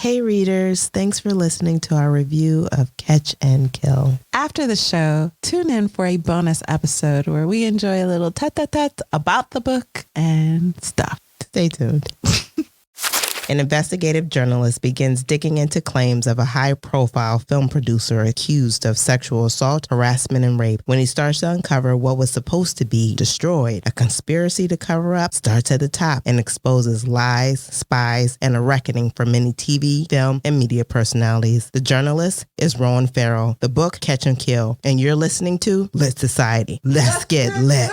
Hey readers, thanks for listening to our review of Catch and Kill. After the show, tune in for a bonus episode where we enjoy a little tete-a-tete about the book and stuff. Stay tuned. An investigative journalist begins digging into claims of a high-profile film producer accused of sexual assault, harassment, and rape. When he starts to uncover what was supposed to be destroyed, a conspiracy to cover up starts at the top and exposes lies, spies, and a reckoning for many TV, film, and media personalities. The journalist is Ronan Farrow. The book, Catch and Kill, and you're listening to Lit Society. Let's get lit.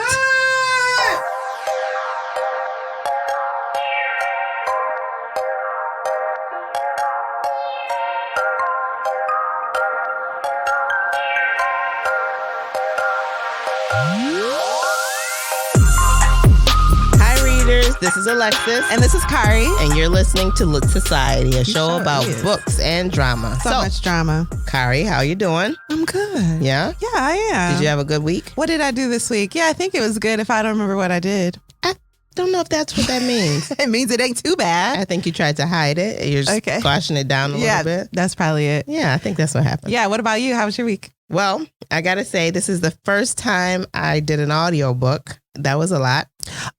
This is Alexis. And this is Kari. And you're listening to Lit Society, a show about books and drama. So much drama. Kari, how you doing? I'm good. Yeah? Yeah, I am. Did you have a good week? What did I do this week? Yeah, I think it was good if I don't remember what I did. I don't know if that's what that means. It means it ain't too bad. I think you tried to hide it. You're just squashing it down a little bit. That's probably it. Yeah, I think that's what happened. Yeah, what about you? How was your week? Well, I got to say, this is the first time I did an audiobook. That was a lot.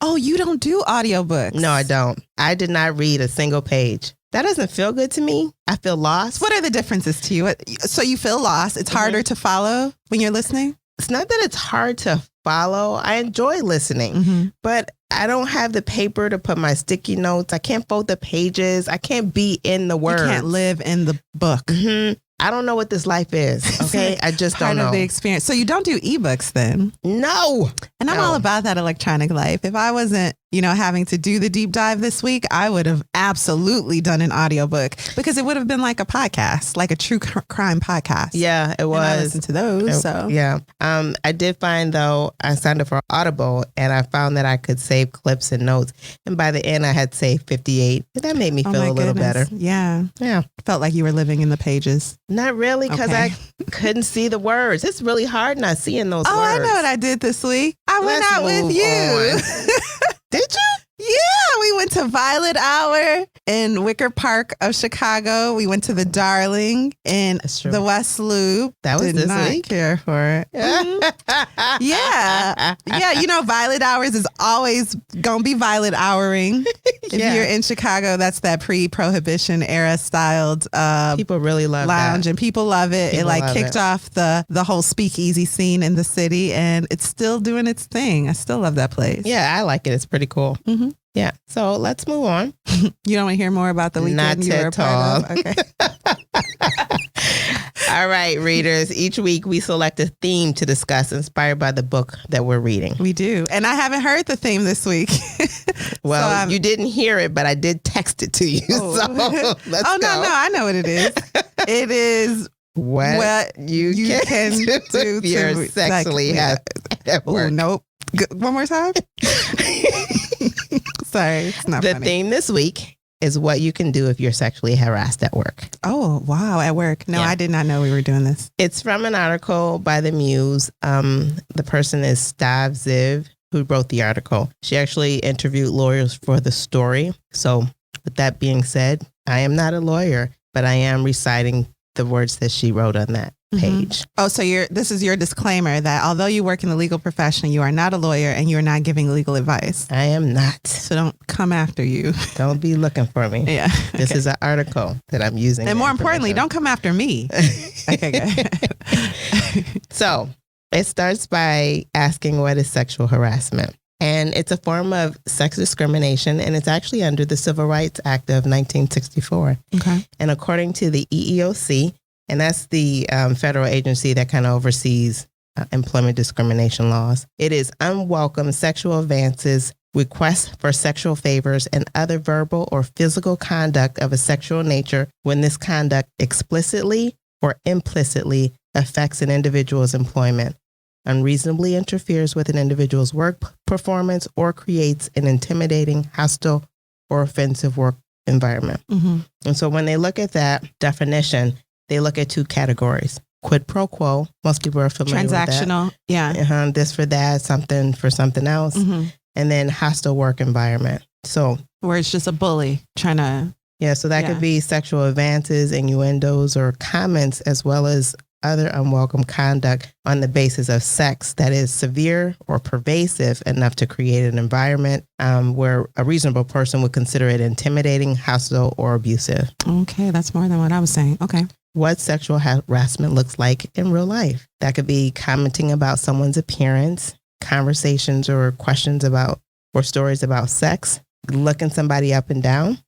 Oh, you don't do audiobooks? No, I don't. I did not read a single page. That doesn't feel good to me. I feel lost. What are the differences to you? So you feel lost. It's harder to follow when you're listening? It's not that it's hard to follow. I enjoy listening, but I don't have the paper to put my sticky notes. I can't fold the pages. I can't be in the words. You can't live in the book. I don't know what this life is. Okay. I just don't know. Part of the experience. So you don't do ebooks then? No. And I'm all about that electronic life. If I wasn't, having to do the deep dive this week, I would have absolutely done an audiobook because it would have been like a podcast, like a true crime podcast. Yeah, it was. And I listened to those. Yeah. I did find though, I signed up for Audible and I found that I could save clips and notes. And by the end I had saved 58. And that made me feel a little better. Yeah. Yeah. Felt like you were living in the pages. Not really, because I couldn't see the words. It's really hard not seeing those words. Oh, I know what I did this week. I went out with you. Did you? Yeah, we went to Violet Hour in Wicker Park of Chicago. We went to the Darling in the West Loop. That was Did not week? care for it. Yeah. Yeah, Violet Hours is always going to be Violet Houring. If you're in Chicago, that's that pre-prohibition era styled people really love lounge that. And people love it. It kicked off the whole speakeasy scene in the city and it's still doing its thing. I still love that place. Yeah, I like it. It's pretty cool. Yeah. So let's move on. You don't want to hear more about the weekend you were a part of? Okay. All right, readers. Each week we select a theme to discuss inspired by the book that we're reading. We do. And I haven't heard the theme this week. Well, you didn't hear it, but I did text it to you. Oh. So let's go. No. I know what it is. It is what you can do if you're sexually happy at work. Oh, nope. One more time. Sorry, it's not the funny. theme this week is what you can do if you're sexually harassed at work. Oh, wow. At work. No, I did not know we were doing this. It's from an article by the Muse. The person is Stav Ziv, who wrote the article. She actually interviewed lawyers for the story. So with that being said, I am not a lawyer, but I am reciting the words that she wrote on that page. Oh, so this is your disclaimer that although you work in the legal profession, you are not a lawyer and you're not giving legal advice. I am not. So don't come after you. Don't be looking for me. Yeah. This is an article that I'm using. And more importantly, don't come after me. Okay, good. So it starts by asking what is sexual harassment. And it's a form of sex discrimination, and it's actually under the Civil Rights Act of 1964. Okay. And according to the EEOC, and that's the federal agency that kind of oversees employment discrimination laws, it is unwelcome sexual advances, requests for sexual favors, and other verbal or physical conduct of a sexual nature when this conduct explicitly or implicitly affects an individual's employment, unreasonably interferes with an individual's work performance, or creates an intimidating, hostile, or offensive work environment. And so when they look at that definition, they look at two categories. Quid pro quo. Most people are familiar with that. Transactional. Yeah. This for that, something for something else. And then hostile work environment. So where it's just a bully trying to Yeah, so that could be sexual advances, innuendos, or comments, as well as other unwelcome conduct on the basis of sex that is severe or pervasive enough to create an environment where a reasonable person would consider it intimidating, hostile, or abusive. Okay, that's more than what I was saying. Okay. What sexual harassment looks like in real life. That could be commenting about someone's appearance, conversations or questions about or stories about sex, looking somebody up and down,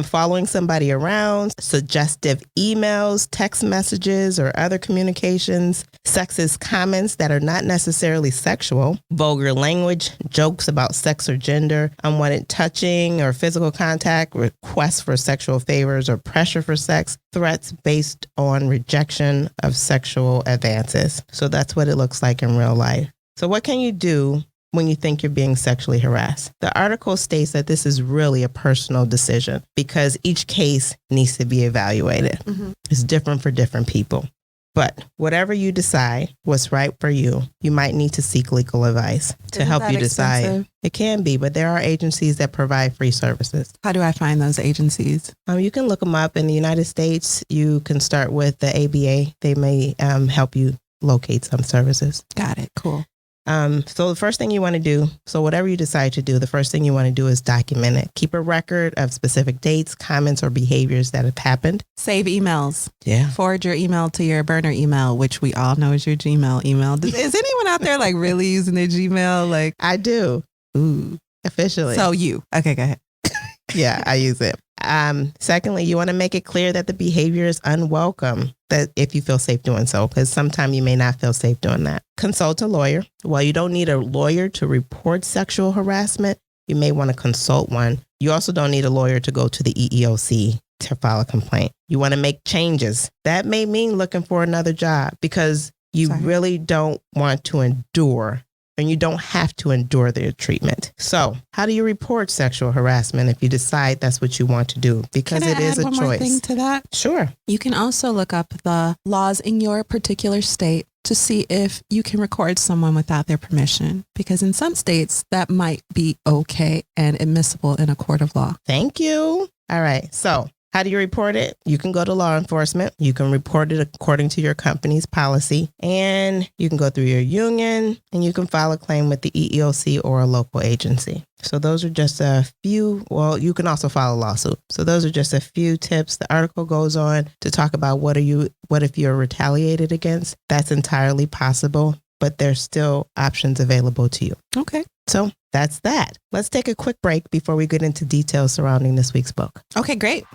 following somebody around, suggestive emails, text messages, or other communications, sexist comments that are not necessarily sexual, vulgar language, jokes about sex or gender, unwanted touching or physical contact, requests for sexual favors or pressure for sex, threats based on rejection of sexual advances. So that's what it looks like in real life. So what can you do when you think you're being sexually harassed? The article states that this is really a personal decision because each case needs to be evaluated. Mm-hmm. It's different for different people. But whatever you decide what's right for you, you might need to seek legal advice to help you decide. Expensive? It can be, but there are agencies that provide free services. How do I find those agencies? You can look them up in the United States. You can start with the ABA. They may help you locate some services. Got it. Cool. So the first thing you want to do, so whatever you decide to do, the first thing you want to do is document it. Keep a record of specific dates, comments, or behaviors that have happened. Save emails. Yeah. Forward your email to your burner email, which we all know is your Gmail email. Is anyone out there like really using their Gmail? Like I do. Ooh. Officially. So you. Okay, go ahead. Yeah, I use it. Secondly, you want to make it clear that the behavior is unwelcome, that if you feel safe doing so, because sometimes you may not feel safe doing that. Consult a lawyer. While you don't need a lawyer to report sexual harassment, you may want to consult one. You also don't need a lawyer to go to the EEOC to file a complaint. You want to make changes. That may mean looking for another job because you really don't want to endure, and you don't have to endure their treatment. So how do you report sexual harassment if you decide that's what you want to do? Because it is a choice. Can I add one more thing to that? Sure. You can also look up the laws in your particular state to see if you can record someone without their permission. Because in some states, that might be okay and admissible in a court of law. Thank you. All right. So how do you report it? You can go to law enforcement. You can report it according to your company's policy, and you can go through your union, and you can file a claim with the EEOC or a local agency. So those are just a few. Well, you can also file a lawsuit. So those are just a few tips. The article goes on to talk about what if you're retaliated against. That's entirely possible, but there's still options available to you. Okay. So that's that. Let's take a quick break before we get into details surrounding this week's book. Okay, great.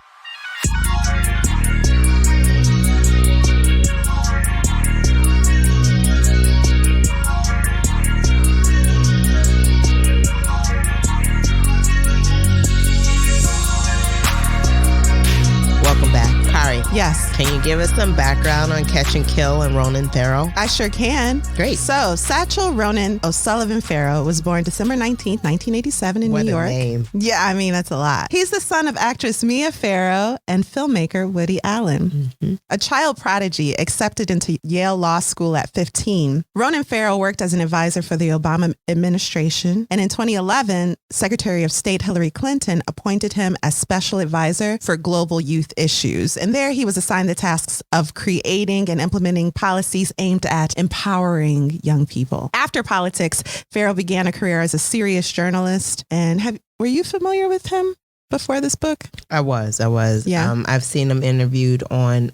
Welcome back. Kari. Yes. Can you give us some background on Catch and Kill and Ronan Farrow? I sure can. Great. So Satchel Ronan O'Sullivan Farrow was born December 19th, 1987 in New York. What a name. Yeah, I mean, that's a lot. He's the son of actress Mia Farrow and filmmaker Woody Allen. Mm-hmm. A child prodigy accepted into Yale Law School at 15. Ronan Farrow worked as an advisor for the Obama administration. And in 2011, Secretary of State Hillary Clinton appointed him as special advisor for global youth issues. And there he was assigned the tasks of creating and implementing policies aimed at empowering young people. After politics, Farrow began a career as a serious journalist. And were you familiar with him before this book? I was. Yeah. I've seen him interviewed on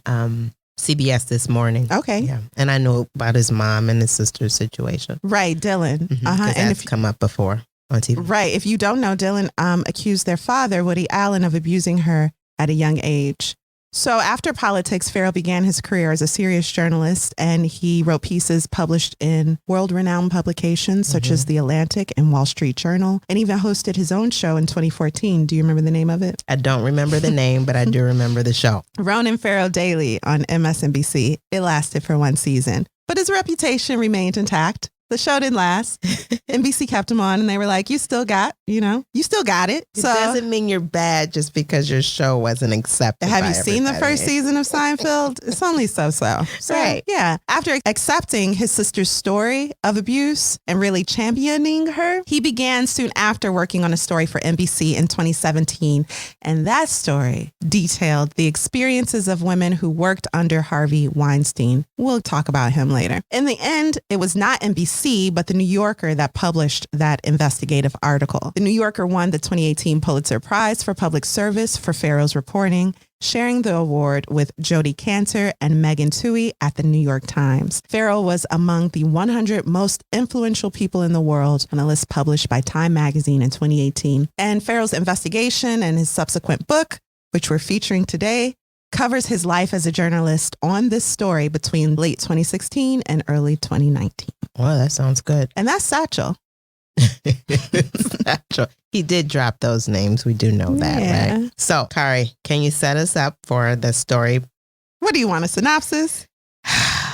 CBS This Morning. Okay. Yeah. And I know about his mom and his sister's situation. Right, Dylan. Mm-hmm. And that's come up before on TV. Right. If you don't know, Dylan accused their father, Woody Allen, of abusing her at a young age. So after politics, Farrow began his career as a serious journalist, and he wrote pieces published in world-renowned publications such as The Atlantic and Wall Street Journal, and even hosted his own show in 2014. Do you remember the name of it? I don't remember the name, but I do remember the show. Ronan Farrow Daily on MSNBC. It lasted for one season, but his reputation remained intact. The show didn't last. NBC kept him on and they were like, you still got it. It doesn't mean you're bad just because your show wasn't accepted. Have you seen the first season of Seinfeld? It's only so-so. Right. Yeah. After accepting his sister's story of abuse and really championing her, he began soon after working on a story for NBC in 2017. And that story detailed the experiences of women who worked under Harvey Weinstein. We'll talk about him later. In the end, it was not NBC, but The New Yorker that published that investigative article. The New Yorker won the 2018 Pulitzer Prize for Public Service for Farrow's reporting, sharing the award with Jodi Kantor and Megan Twohey at the New York Times. Farrow was among the 100 most influential people in the world on a list published by Time magazine in 2018. And Farrow's investigation and his subsequent book, which we're featuring today, covers his life as a journalist on this story between late 2016 and early 2019. Wow, that sounds good. And that's Satchel. Satchel. He did drop those names. We do know that, right? So, Kari, can you set us up for the story? What do you want, a synopsis?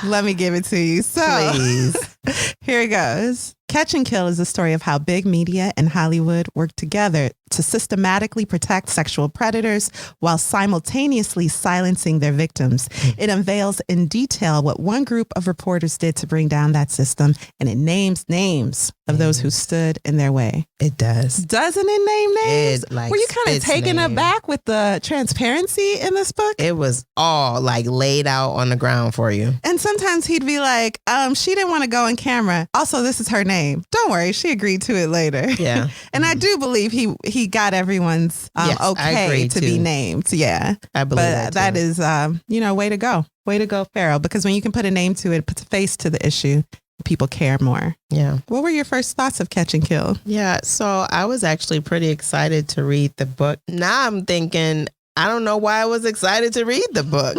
Let me give it to you. So, please. Here it goes. Catch and Kill is a story of how big media and Hollywood work together to systematically protect sexual predators while simultaneously silencing their victims. It unveils in detail what one group of reporters did to bring down that system, and it names names of those who stood in their way. It does. Doesn't it name names? Were you kind of taken aback with the transparency in this book? It was all like laid out on the ground for you. And sometimes he'd be like, she didn't want to go on camera. Also, this is her name. Don't worry, she agreed to it later. Yeah. And I do believe he got everyone's okay to be named. Yeah. I believe that is, way to go. Way to go, Farrow. Because when you can put a name to it, it puts a face to the issue. People care more. Yeah. What were your first thoughts of Catch and Kill? Yeah. So I was actually pretty excited to read the book. Now I'm thinking, I don't know why I was excited to read the book.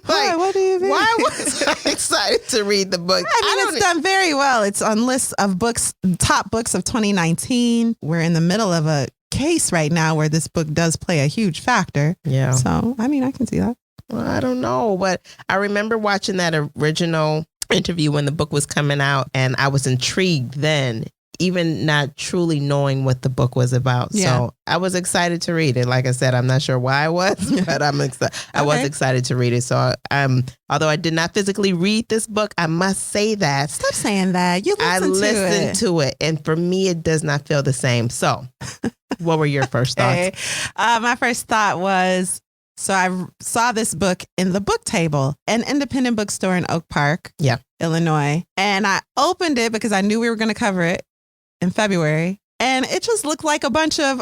What do you mean? Why was I excited to read the book? It's done very well. It's on lists of books, top books of 2019. We're in the middle of a case right now where this book does play a huge factor. Yeah. So, I can see that. Well, I don't know, but I remember watching that original interview when the book was coming out, and I was intrigued then, even not truly knowing what the book was about. Yeah. So I was excited to read it. Like I said, I'm not sure why I was, but I'm excited. I was excited to read it. So although I did not physically read this book, I must say that. Stop saying that. I listened to it. And for me, it does not feel the same. So what were your first thoughts? My first thought was, so I saw this book in the book table, an independent bookstore in Oak Park, Illinois. And I opened it because I knew we were going to cover it in February. And it just looked like a bunch of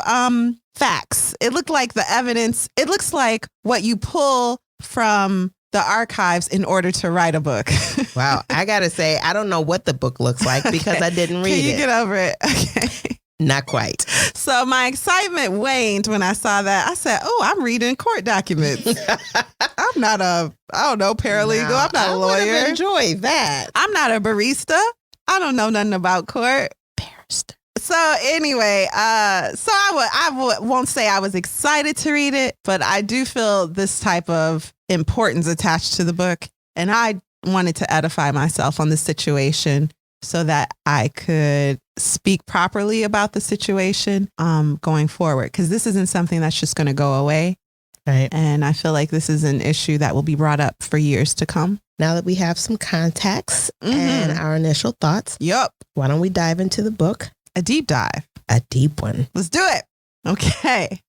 facts. It looked like the evidence. It looks like what you pull from the archives in order to write a book. Wow. I got to say, I don't know what the book looks like because I didn't read it. Can you get over it? Okay. Not quite. So my excitement waned when I saw that. I said, I'm reading court documents. I'm not paralegal. No, I'm not a lawyer. I would have enjoyed that. I'm not a barista. I don't know nothing about court. Barrister. So anyway, I won't say I was excited to read it, but I do feel this type of importance attached to the book. And I wanted to edify myself on the situation so that I could speak properly about the situation going forward. Because this isn't something that's just going to go away. Right. And I feel like this is an issue that will be brought up for years to come. Now that we have some context and our initial thoughts, why don't we dive into the book? A deep dive. A deep one. Let's do it. Okay.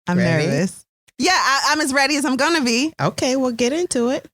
I'm ready? nervous. Yeah, I'm as ready as I'm going to be. Okay, we'll get into it.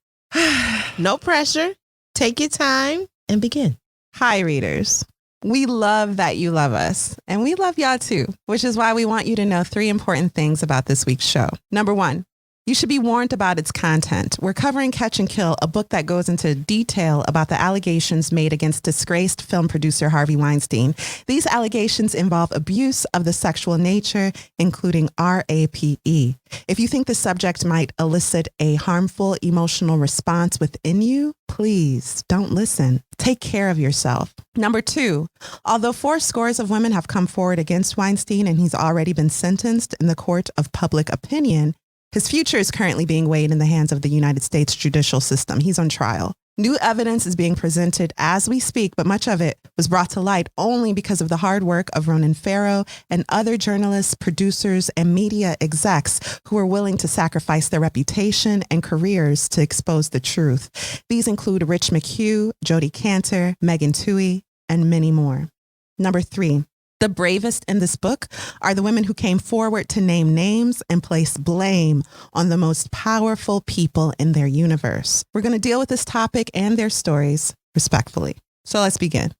No pressure. Take your time and begin. Hi, readers. We love that you love us, and we love y'all too, which is why we want you to know 3 important things about this week's show. Number 1, you should be warned about its content. We're covering Catch and Kill, a book that goes into detail about the allegations made against disgraced film producer Harvey Weinstein. These allegations involve abuse of the sexual nature, including RAPE. If you think the subject might elicit a harmful emotional response within you, please don't listen. Take care of yourself. Number 2, although 4 scores of women have come forward against Weinstein and he's already been sentenced in the court of public opinion, his future is currently being weighed in the hands of the United States judicial system. He's on trial. New evidence is being presented as we speak, but much of it was brought to light only because of the hard work of Ronan Farrow and other journalists, producers, and media execs who were willing to sacrifice their reputation and careers to expose the truth. These include Rich McHugh, Jodi Kantor, Megan Twohey, and many more. Number 3. The bravest in this book are the women who came forward to name names and place blame on the most powerful people in their universe. We're going to deal with this topic and their stories respectfully. So let's begin.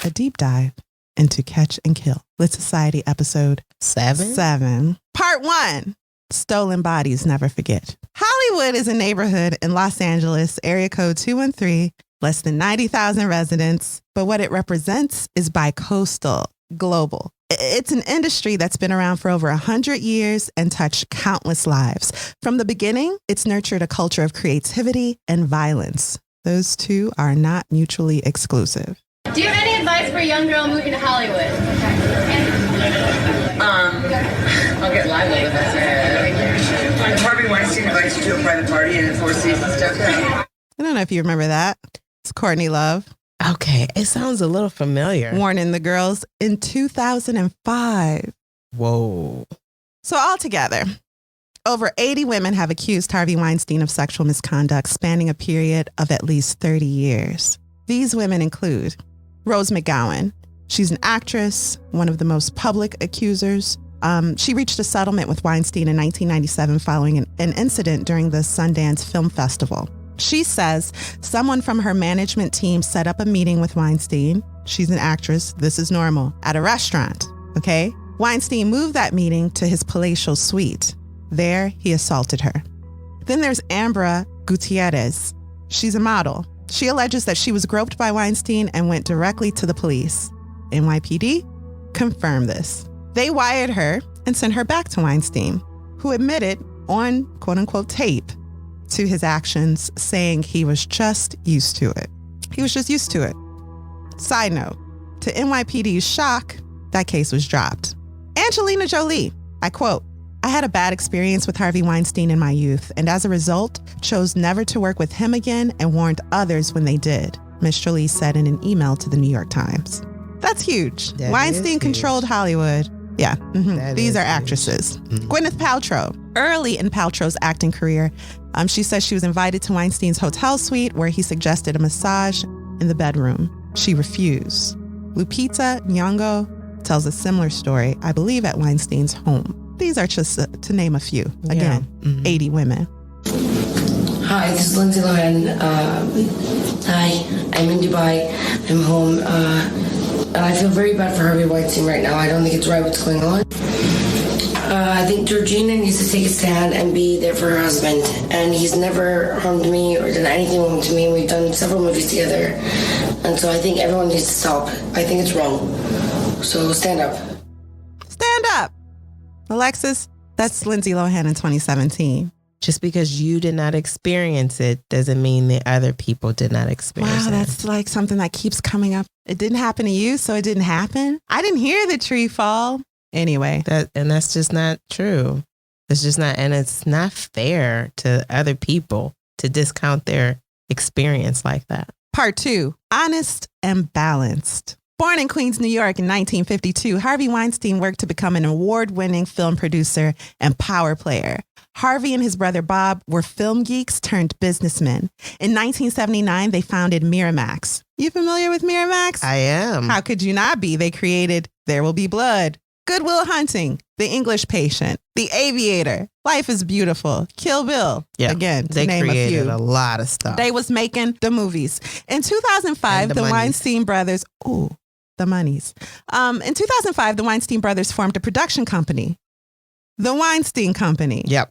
A deep dive into Catch and Kill, Lit Society episode 7. Part 1. Stolen Bodies Never Forget. Hollywood is a neighborhood in Los Angeles, area code 213, less than 90,000 residents, but what it represents is bicoastal. Global. It's an industry that's been around for over 100 years and touched countless lives. From the beginning, it's nurtured a culture of creativity and violence. Those two are not mutually exclusive. Do you have any advice for a young girl moving to Hollywood? I'll get live with us. Harvey Weinstein invites you to a private party and 4 seasons stuff. I don't know if you remember that. It's Courtney Love. Okay, it sounds a little familiar. Warning the girls in 2005. Whoa. So altogether, over 80 women have accused Harvey Weinstein of sexual misconduct spanning a period of at least 30 years. These women include Rose McGowan. She's an actress, one of the most public accusers. She reached a settlement with Weinstein in 1997 following an incident during the Sundance Film Festival. She says someone from her management team set up a meeting with Weinstein. She's an actress. This is normal. At a restaurant, okay? Weinstein moved that meeting to his palatial suite. There, he assaulted her. Then there's Ambra Gutierrez. She's a model. She alleges that she was groped by Weinstein and went directly to the police. NYPD confirmed this. They wired her and sent her back to Weinstein, who admitted on quote-unquote tape to his actions, saying he was just used to it. He was just used to it. Side note, to NYPD's shock, that case was dropped. Angelina Jolie, I quote, "I had a bad experience with Harvey Weinstein in my youth, and as a result, chose never to work with him again and warned others when they did," Ms. Jolie said in an email to the New York Times. That's huge. That Weinstein controlled Hollywood. Yeah, these are actresses. Gwyneth Paltrow, early in Paltrow's acting career, she says she was invited to Weinstein's hotel suite where he suggested a massage in the bedroom. She refused. Lupita Nyong'o tells a similar story, I believe at Weinstein's home. These are just to name a few. Again, 80 women. Hi, this is Lindsay Lohan. Hi, I'm in Dubai. I'm home. I feel very bad for Harvey Weinstein right now. I don't think it's right what's going on. I think Georgina needs to take a stand and be there for her husband. And he's never harmed me or done anything wrong to me. We've done several movies together. And so I think everyone needs to stop. I think it's wrong. So stand up. Stand up. Alexis, that's Lindsay Lohan in 2017. Just because you did not experience it doesn't mean that other people did not experience it. Wow, that's like something that keeps coming up. It didn't happen to you, so it didn't happen. I didn't hear the tree fall. Anyway. That's just not true. It's just not, and it's not fair to other people to discount their experience like that. Part 2, honest and balanced. Born in Queens, New York in 1952, Harvey Weinstein worked to become an award-winning film producer and power player. Harvey and his brother Bob were film geeks turned businessmen. In 1979, they founded Miramax. You familiar with Miramax? I am. How could you not be? They created There Will Be Blood, Good Will Hunting, The English Patient, The Aviator, Life is Beautiful, Kill Bill. Yeah, Again, to they name created a few. a lot of stuff. They was making the movies. In 2005, the Weinstein brothers, the monies. In 2005, the Weinstein brothers formed a production company, The Weinstein Company. Yep.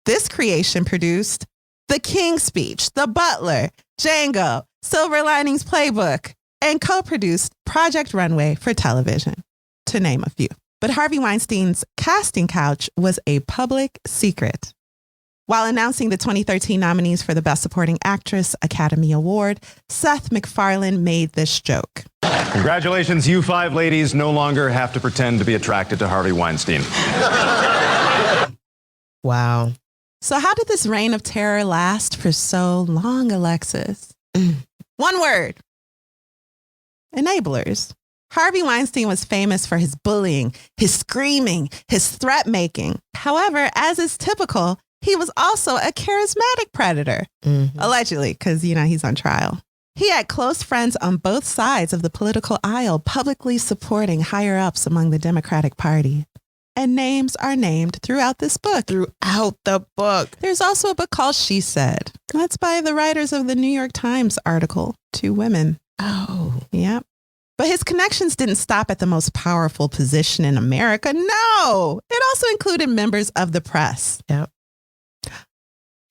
This creation produced The King's Speech, The Butler, Django, Silver Linings Playbook, and co-produced Project Runway for television, to name a few. But Harvey Weinstein's casting couch was a public secret. While announcing the 2013 nominees for the Best Supporting Actress Academy Award, Seth MacFarlane made this joke. Congratulations, you 5 ladies no longer have to pretend to be attracted to Harvey Weinstein. Wow. So how did this reign of terror last for so long, Alexis? One word. Enablers. Harvey Weinstein was famous for his bullying, his screaming, his threat making. However, as is typical, he was also a charismatic predator. Allegedly, because, he's on trial. He had close friends on both sides of the political aisle, publicly supporting higher ups among the Democratic Party. And names are named throughout this book. Throughout the book. There's also a book called She Said. That's by the writers of the New York Times article, Two Women. Oh. Yep. But his connections didn't stop at the most powerful position in America. No, it also included members of the press. Yep.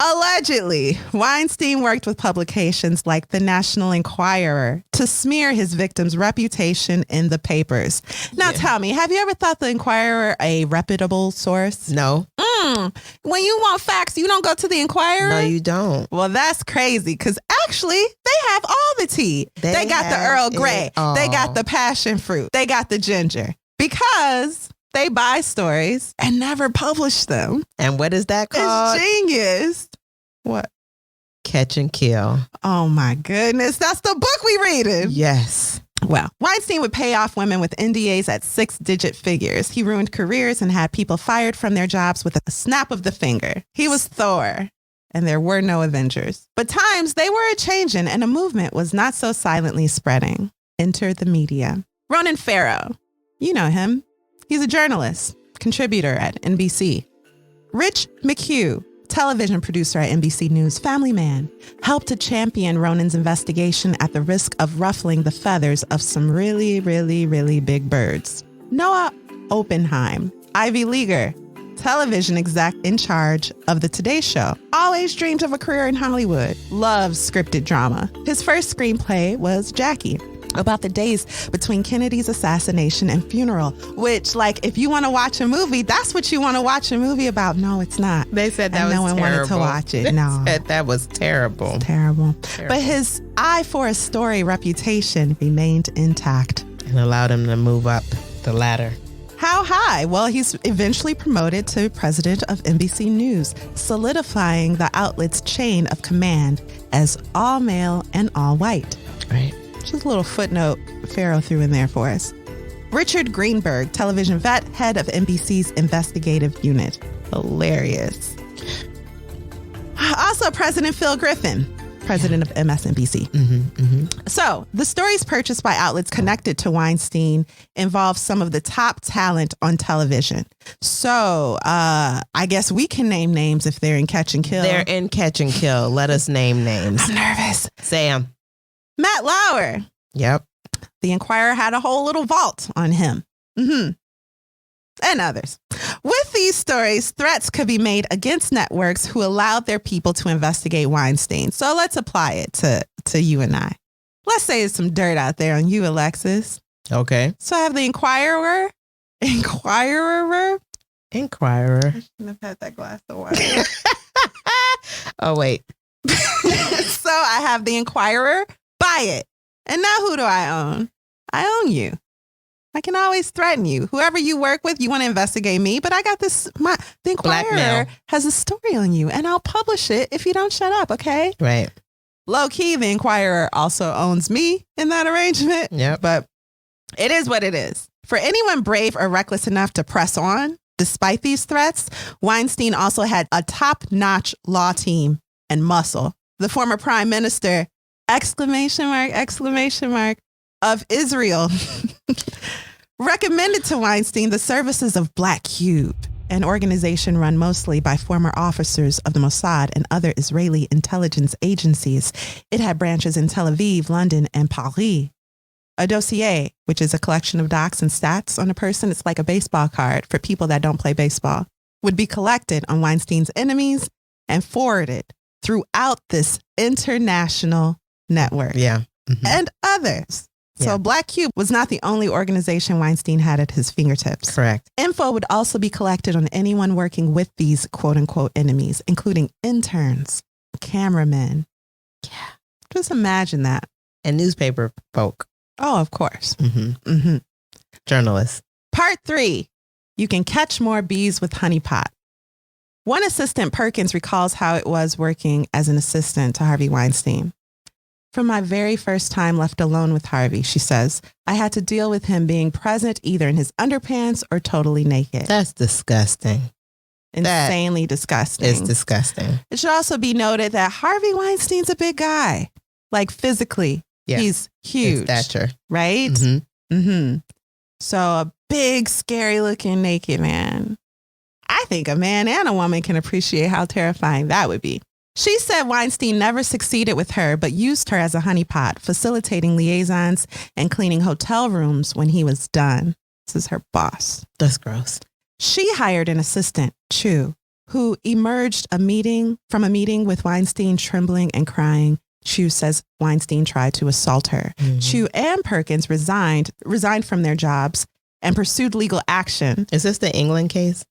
Allegedly, Weinstein worked with publications like the National Enquirer to smear his victim's reputation in the papers. Now tell me, have you ever thought the Enquirer a reputable source? No. When you want facts, you don't go to the Enquirer? No, you don't. Well, that's crazy because actually they have all the tea. They got the Earl Grey. They got the passion fruit. They got the ginger because they buy stories and never publish them. And what is that called? It's genius. What? Catch and Kill. Oh my goodness. That's the book we reading. Yes. Well, Weinstein would pay off women with NDAs at 6-digit figures. He ruined careers and had people fired from their jobs with a snap of the finger. He was Thor, and there were no Avengers. But times, they were a-changing, and a movement was not so silently spreading. Enter the media. Ronan Farrow. You know him. He's a journalist, contributor at NBC. Rich McHugh, television producer at NBC News, family man, helped to champion Ronan's investigation at the risk of ruffling the feathers of some really, really, really big birds. Noah Oppenheim, Ivy Leaguer, television exec in charge of the Today Show, always dreamed of a career in Hollywood, loves scripted drama. His first screenplay was Jackie, about the days between Kennedy's assassination and funeral, which, if you want to watch a movie, that's what you want to watch a movie about. No, it's not. They said that and was no one terrible. wanted to watch it. No. They said that was terrible. Terrible. But his eye for a story reputation remained intact. And allowed him to move up the ladder. How high? Well, he's eventually promoted to president of NBC News, solidifying the outlet's chain of command as all male and all white. Right. Just a little footnote Farrow threw in there for us. Richard Greenberg, television vet, head of NBC's investigative unit. Hilarious. Also, President Phil Griffin, president of MSNBC. So, the stories purchased by outlets connected to Weinstein involve some of the top talent on television. So, I guess we can name names if they're in Catch and Kill. They're in Catch and Kill. Let us name names. I'm nervous. Sam. Matt Lauer. Yep. The Enquirer had a whole little vault on him. And others. With these stories, threats could be made against networks who allowed their people to investigate Weinstein. So let's apply it to you and I. Let's say there's some dirt out there on you, Alexis. Okay. So I have the Enquirer. I shouldn't have had that glass of water. Oh, wait. So I have the Enquirer. Buy it. And now who do I own? I own you. I can always threaten you. Whoever you work with, you want to investigate me, but I got this. The Enquirer Blackmail. has a story on you, and I'll publish it if you don't shut up, okay? Right. Low key, the Enquirer also owns me in that arrangement. Yep. But it is what it is. For anyone brave or reckless enough to press on, despite these threats, Weinstein also had a top-notch law team and muscle. The former prime minister, ! Of Israel, recommended to Weinstein the services of Black Cube, an organization run mostly by former officers of the Mossad and other Israeli intelligence agencies. It had branches in Tel Aviv, London, and Paris. A dossier, which is a collection of docs and stats on a person, it's like a baseball card for people that don't play baseball, would be collected on Weinstein's enemies and forwarded throughout this international network. Yeah. And others. So Black Cube was not the only organization Weinstein had at his fingertips. Correct. Info would also be collected on anyone working with these quote unquote enemies, including interns, cameramen. Yeah. Just imagine that. And newspaper folk. Oh, of course. Journalists. Part 3. You can catch more bees with honey pot. One assistant, Perkins, recalls how it was working as an assistant to Harvey Weinstein. From my very first time left alone with Harvey, she says, I had to deal with him being present either in his underpants or totally naked. That's disgusting. Insanely disgusting. It's disgusting. It should also be noted that Harvey Weinstein's a big guy. Like physically, he's huge. In stature. Right? Mm-hmm. Mm-hmm. So a big, scary looking naked man. I think a man and a woman can appreciate how terrifying that would be. She said Weinstein never succeeded with her, but used her as a honeypot, facilitating liaisons and cleaning hotel rooms when he was done. This is her boss. That's gross. She hired an assistant, Chu, who emerged from a meeting with Weinstein trembling and crying. Chu says Weinstein tried to assault her. Mm-hmm. Chu and Perkins resigned from their jobs and pursued legal action. Is this the England case?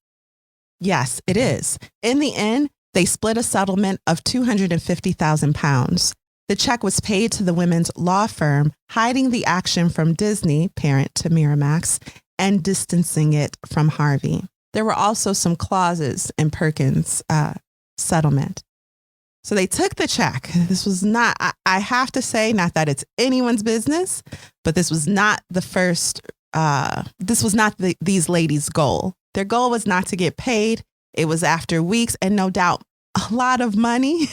Yes, it is. In the end, they split a settlement of £250,000. The check was paid to the women's law firm, hiding the action from Disney, parent to Miramax, and distancing it from Harvey. There were also some clauses in Perkins' settlement. So they took the check. This was not, I have to say, not that it's anyone's business, but this was not the first, this was not these ladies' goal. Their goal was not to get paid. It was after weeks and no doubt a lot of money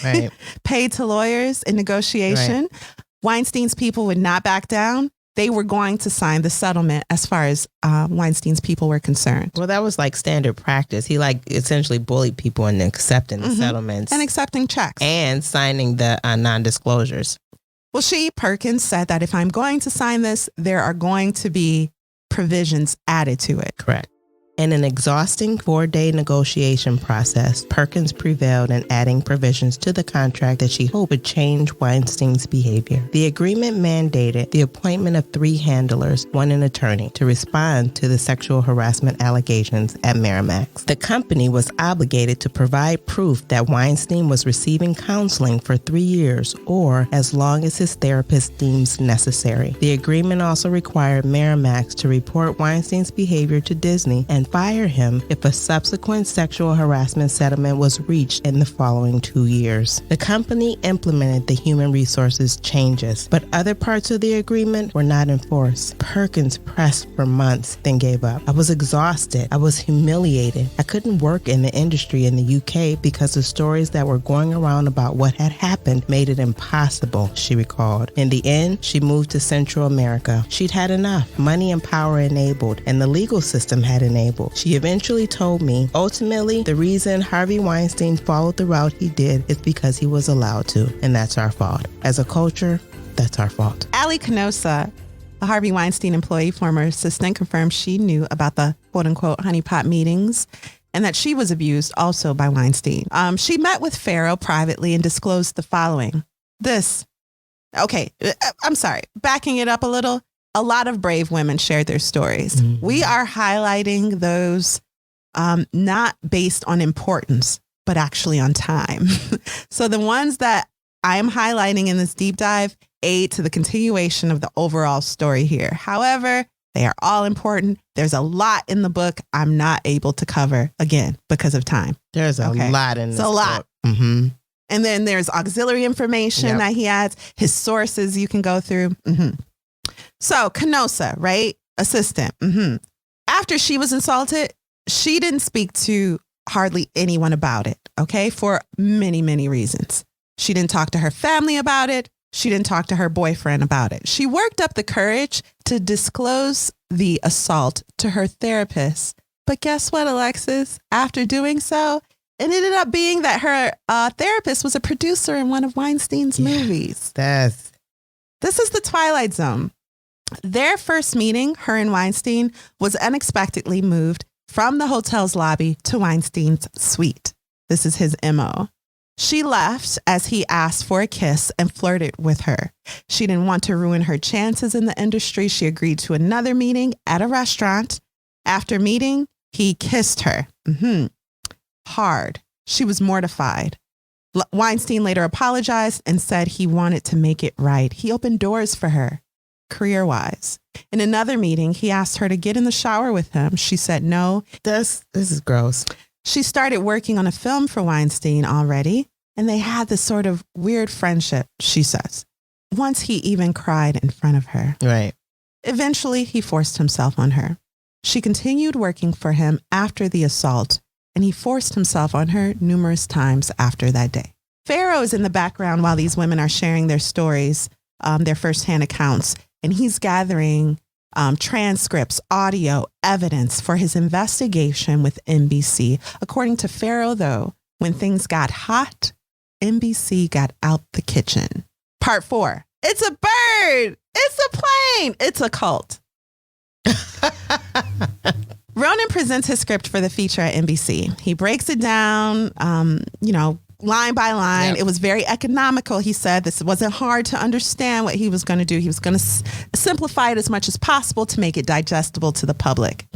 paid to lawyers in negotiation. Right. Weinstein's people would not back down. They were going to sign the settlement as far as Weinstein's people were concerned. Well, that was like standard practice. He essentially bullied people into accepting the settlements. And accepting checks. And signing the non-disclosures. Well, Perkins, said that if I'm going to sign this, there are going to be provisions added to it. Correct. In an exhausting 4-day negotiation process, Perkins prevailed in adding provisions to the contract that she hoped would change Weinstein's behavior. The agreement mandated the appointment of 3 handlers, 1 an attorney, to respond to the sexual harassment allegations at Miramax. The company was obligated to provide proof that Weinstein was receiving counseling for 3 years or as long as his therapist deems necessary. The agreement also required Miramax to report Weinstein's behavior to Disney and fire him if a subsequent sexual harassment settlement was reached in the following 2 years. The company implemented the human resources changes, but other parts of the agreement were not enforced. Perkins pressed for months, then gave up. I was exhausted. I was humiliated. I couldn't work in the industry in the UK because the stories that were going around about what had happened made it impossible, she recalled. In the end, she moved to Central America. She'd had enough. Money and power enabled, and the legal system had enabled. She eventually told me, ultimately, the reason Harvey Weinstein followed the route he did is because he was allowed to, and that's our fault. As a culture, that's our fault. Ali Canosa, a Harvey Weinstein employee, former assistant, confirmed she knew about the quote-unquote honeypot meetings and that she was abused also by Weinstein. She met with Farrow privately and disclosed the following. Backing it up a little. A lot of brave women shared their stories. Mm-hmm. We are highlighting those not based on importance, but actually on time. So the ones that I am highlighting in this deep dive aid to the continuation of the overall story here. However, they are all important. There's a lot in the book I'm not able to cover, again, because of time. There's a lot in this book. It's a lot. Mm-hmm. And then there's auxiliary information that he adds, his sources you can go through. Mm-hmm. So Canosa, right? Assistant. Mm-hmm. After she was insulted, she didn't speak to hardly anyone about it, okay? For many, many reasons. She didn't talk to her family about it. She didn't talk to her boyfriend about it. She worked up the courage to disclose the assault to her therapist. But guess what, Alexis? After doing so, it ended up being that her therapist was a producer in one of Weinstein's movies. This is the Twilight Zone. Their first meeting, her and Weinstein, was unexpectedly moved from the hotel's lobby to Weinstein's suite. This is his MO. She left as he asked for a kiss and flirted with her. She didn't want to ruin her chances in the industry. She agreed to another meeting at a restaurant. After meeting, he kissed her. Hard. She was mortified. Weinstein later apologized and said he wanted to make it right. He opened doors for her, career-wise. In another meeting, he asked her to get in the shower with him. She said no. This is gross. She started working on a film for Weinstein already, and they had this sort of weird friendship, she says. Once he even cried in front of her. Right. Eventually, he forced himself on her. She continued working for him after the assault, and he forced himself on her numerous times after that day. Farrow is in the background while these women are sharing their stories, their firsthand accounts, and he's gathering transcripts, audio, evidence for his investigation with NBC. According to Farrow, though, when things got hot, NBC got out the kitchen. Part 4. It's a bird. It's a plane. It's a cult. Ronan presents his script for the feature at NBC. He breaks it down, line by line. Yep. It was very economical. He said this wasn't hard to understand what he was going to do. He was going to simplify it as much as possible to make it digestible to the public.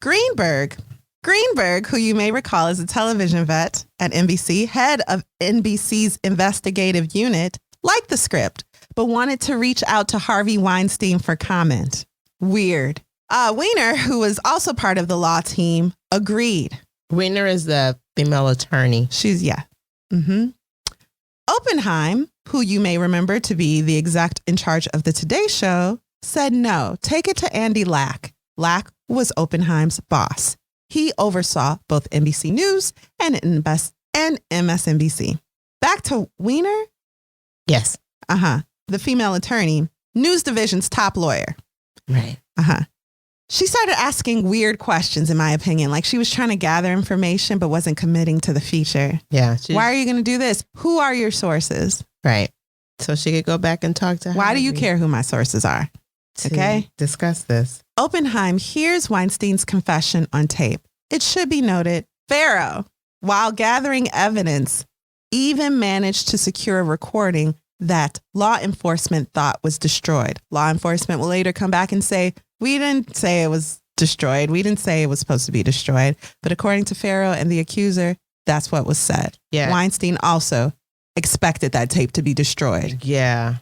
Greenberg, who you may recall is a television vet at NBC, head of NBC's investigative unit, liked the script, but wanted to reach out to Harvey Weinstein for comment. Weird. Weiner, who was also part of the law team, agreed. Weiner is the female attorney. She's, yeah. Mm-hmm. Oppenheim, who you may remember to be the exec in charge of the Today Show, said no, take it to Andy Lack. Lack was Oppenheim's boss. He oversaw both NBC News and MSNBC. Back to Weiner? Yes. The female attorney, news division's top lawyer. Right. She started asking weird questions, in my opinion. Like she was trying to gather information, but wasn't committing to the feature. Yeah. Why are you going to do this? Who are your sources? Right. So she could go back and talk to her. Why do you care who my sources are? Okay. Discuss this. Oppenheim hears Weinstein's confession on tape. It should be noted, Farrow, while gathering evidence, even managed to secure a recording that law enforcement thought was destroyed. Law enforcement will later come back and say, we didn't say it was destroyed. We didn't say it was supposed to be destroyed. But according to Farrow and the accuser, that's what was said. Yeah. Weinstein also expected that tape to be destroyed. Yeah.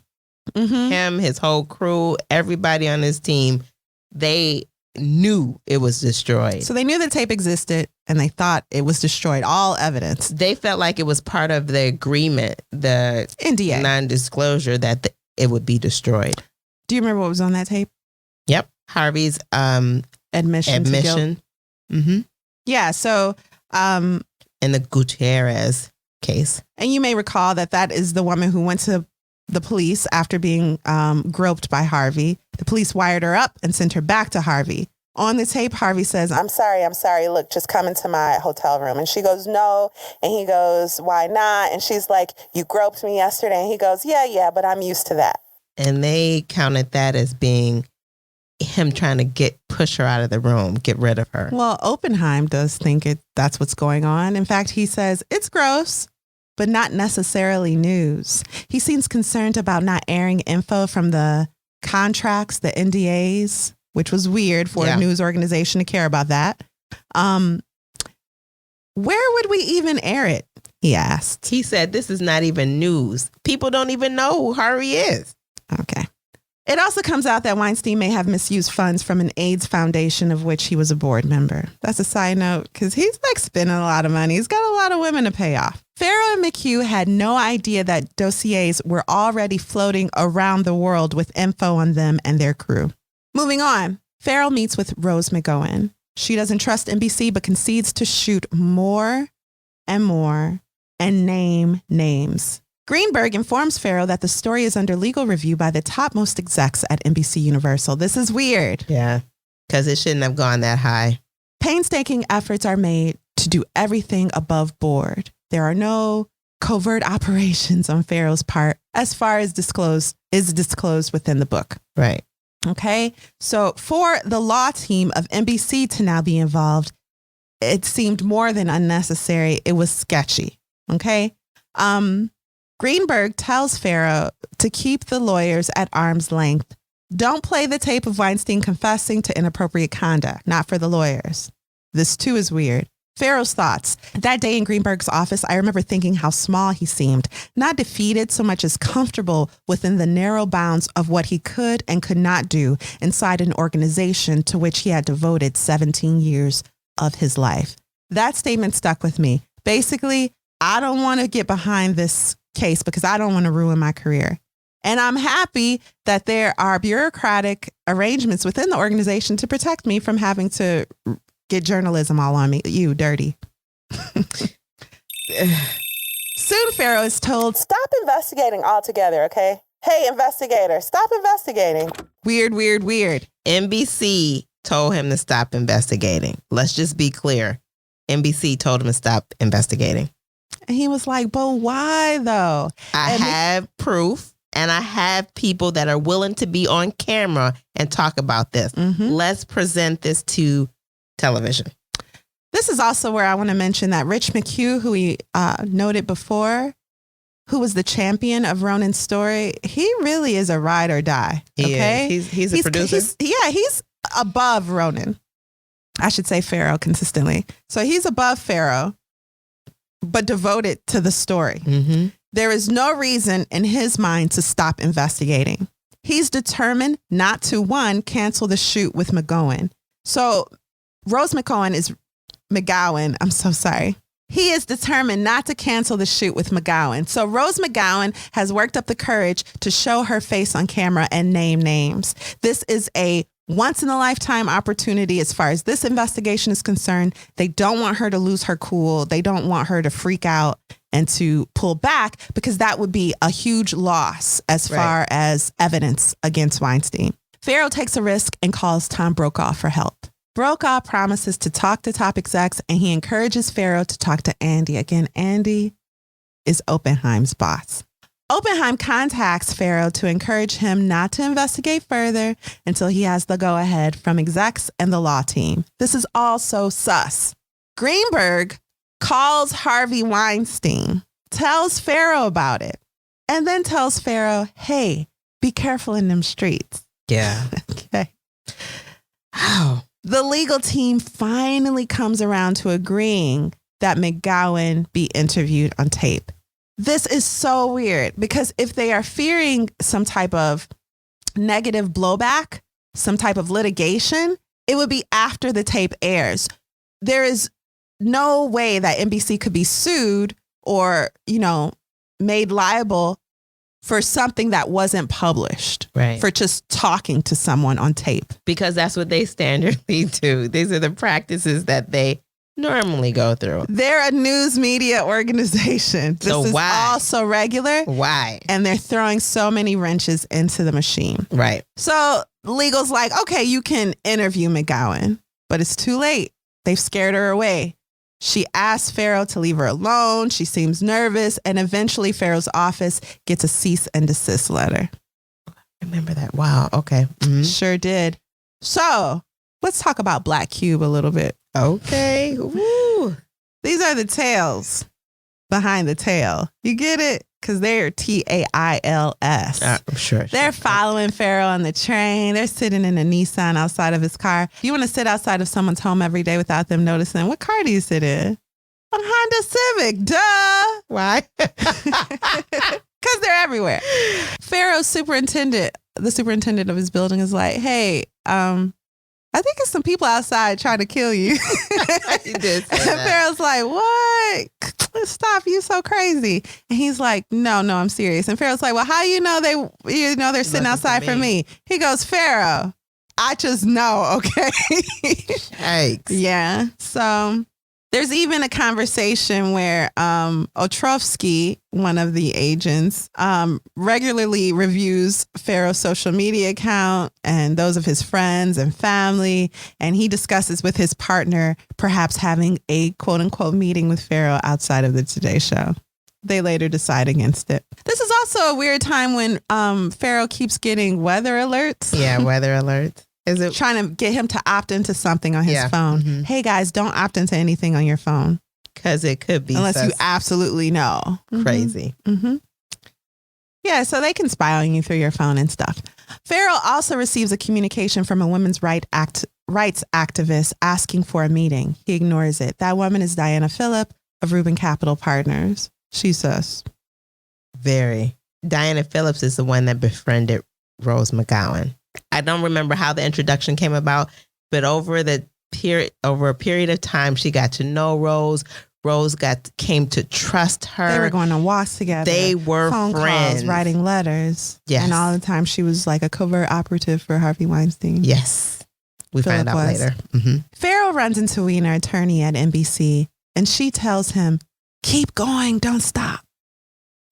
Mm-hmm. Him, his whole crew, everybody on his team, they knew it was destroyed. So they knew the tape existed and they thought it was destroyed. All evidence. They felt like it was part of the agreement, the NDA, non-disclosure, that it would be destroyed. Do you remember what was on that tape? Yep. Harvey's admission. Mm-hmm. Yeah. So in the Gutierrez case. And you may recall that is the woman who went to the police after being groped by Harvey. The police wired her up and sent her back to Harvey. On the tape, Harvey says, I'm sorry. Look, just come into my hotel room. And she goes, no. And he goes, why not? And she's like, you groped me yesterday. And he goes, yeah, but I'm used to that. And they counted that as being him trying to push her out of the room, get rid of her. Well, Oppenheim does think that's what's going on. In fact, he says it's gross, but not necessarily news. He seems concerned about not airing info from the contracts, the NDAs, which was weird for a news organization to care about that. Where would we even air it? He asked. He said, this is not even news. People don't even know who Harvey is. Okay. It also comes out that Weinstein may have misused funds from an AIDS foundation of which he was a board member. That's a side note because he's like spending a lot of money. He's got a lot of women to pay off. Farrow and McHugh had no idea that dossiers were already floating around the world with info on them and their crew. Moving on, Farrow meets with Rose McGowan. She doesn't trust NBC but concedes to shoot more and more and name names. Greenberg informs Farrow that the story is under legal review by the topmost execs at NBC Universal. This is weird. Yeah, because it shouldn't have gone that high. Painstaking efforts are made to do everything above board. There are no covert operations on Farrow's part as far as is disclosed within the book. Right. Okay. So for the law team of NBC to now be involved, it seemed more than unnecessary. It was sketchy. Okay. Greenberg tells Farrow to keep the lawyers at arm's length. Don't play the tape of Weinstein confessing to inappropriate conduct, not for the lawyers. This too is weird. Farrow's thoughts. That day in Greenberg's office, I remember thinking how small he seemed, not defeated so much as comfortable within the narrow bounds of what he could and could not do inside an organization to which he had devoted 17 years of his life. That statement stuck with me. Basically, I don't want to get behind this case because I don't want to ruin my career. And I'm happy that there are bureaucratic arrangements within the organization to protect me from having to get journalism all on me. You dirty. Soon Farrow is told, stop investigating altogether, okay? Hey, investigator, stop investigating. Weird. NBC told him to stop investigating. Let's just be clear. NBC told him to stop investigating. And he was like, but why though? I have proof and I have people that are willing to be on camera and talk about this. Mm-hmm. Let's present this to television. This is also where I want to mention that Rich McHugh, who we noted before, who was the champion of Ronan's story, he really is a ride or die. Okay, he's a producer. He's above Ronan. I should say Farrow consistently. So he's above Farrow, but devoted to the story. Mm-hmm. There is no reason in his mind to stop investigating. He's determined not to, one, cancel the shoot with McGowan. So Rose McGowan is McGowan. I'm so sorry. He is determined not to cancel the shoot with McGowan. So Rose McGowan has worked up the courage to show her face on camera and name names. This is a once-in-a-lifetime opportunity as far as this investigation is concerned. They don't want her to lose her cool. They don't want her to freak out and to pull back because that would be a huge loss as far as evidence against Weinstein. Farrow takes a risk and calls Tom Brokaw for help. Brokaw promises to talk to top execs and he encourages Farrow to talk to Andy. Again, Andy is Oppenheim's boss. Oppenheim contacts Farrow to encourage him not to investigate further until he has the go-ahead from execs and the law team. This is all so sus. Greenberg calls Harvey Weinstein, tells Farrow about it, and then tells Farrow, hey, be careful in them streets. Yeah. Okay. Wow. The legal team finally comes around to agreeing that McGowan be interviewed on tape. This is so weird because if they are fearing some type of negative blowback, some type of litigation, it would be after the tape airs. There is no way that NBC could be sued or, made liable for something that wasn't published, right? For just talking to someone on tape. Because that's what they standardly do. These are the practices that they normally go through. They're a news media organization. This is all so regular. Why? And they're throwing so many wrenches into the machine. Right. So legal's like, okay, you can interview McGowan, but it's too late. They've scared her away. She asks Farrow to leave her alone. She seems nervous. And eventually Farrow's office gets a cease and desist letter. I remember that. Wow. Okay. Mm-hmm. Sure did. So let's talk about Black Cube a little bit. Okay. Woo. These are the tales behind the tale. You get it? Because they're TAILS. I'm sure. They're following Farrow on the train. They're sitting in a Nissan outside of his car. You want to sit outside of someone's home every day without them noticing. What car do you sit in? A Honda Civic. Duh. Why? Because they're everywhere. Farrow's the superintendent of his building is like, hey, I think it's some people outside trying to kill you. He did say and that. Farrow's like, what? Stop, you so crazy. And he's like, no, I'm serious. And Farrow's like, well, how they're sitting outside for me? He goes, Farrow, I just know, okay? Yikes. Yeah. So there's even a conversation where Ostrovsky, one of the agents, regularly reviews Farrow's social media account and those of his friends and family. And he discusses with his partner perhaps having a quote unquote meeting with Farrow outside of the Today Show. They later decide against it. This is also a weird time when Farrow keeps getting weather alerts. Yeah, weather alerts. Is it trying to get him to opt into something on his phone? Mm-hmm. Hey guys, don't opt into anything on your phone. Because it could be unless you absolutely know. Crazy. Mm-hmm. Yeah, so they can spy on you through your phone and stuff. Farrow also receives a communication from a women's rights activist asking for a meeting. He ignores it. That woman is Diana Phillip of Rubin Capital Partners. She's sus. Very. Diana Phillips is the one that befriended Rose McGowan. I don't remember how the introduction came about, but over the over a period of time, she got to know Rose. Rose came to trust her. They were going on walks together. They were phone friends. calls, writing letters. Yes. And all the time she was like a covert operative for Harvey Weinstein. Yes. We Philip find out was. later. Mm-hmm. Farrow runs into Weiner, attorney at NBC, and she tells him, keep going, don't stop.